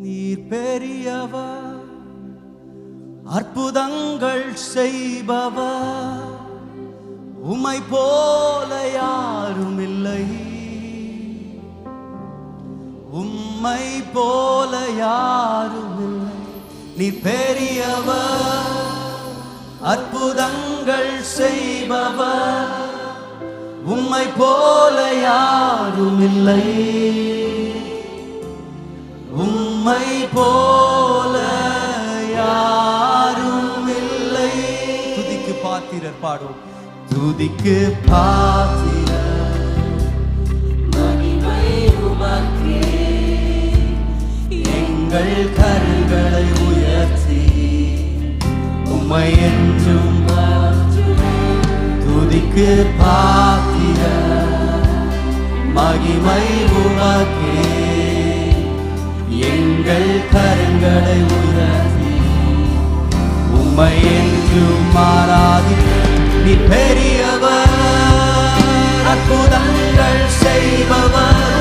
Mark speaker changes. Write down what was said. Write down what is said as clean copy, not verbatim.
Speaker 1: நீர் பெரியவர், அற்புதங்கள் செய்பவர், உம்மை போல யாரும் இல்லை, உம்மை போல யாரும் இல்லை. நீர் பெரியவர், அற்புதங்கள் செய்பவர், உம்மை போல யாரும் இல்லை, உம்மை போல யாரும் இல்லை. துதிக்கு பாத்திரர் பாடும், துதிக்கு பாத்திரர், மகிமை உமக்கே. எங்கள் கரங்களை உயர்த்தி உம்மை என்றும் துதிக்கு பாத்திரர், மகிமை உமக்கே. எங்கள் கரங்களை உயர்த்தி உம்மை என்றும் ஆராதிக்க. நீ பெரியவர், அற்புதங்கள் செய்பவர்,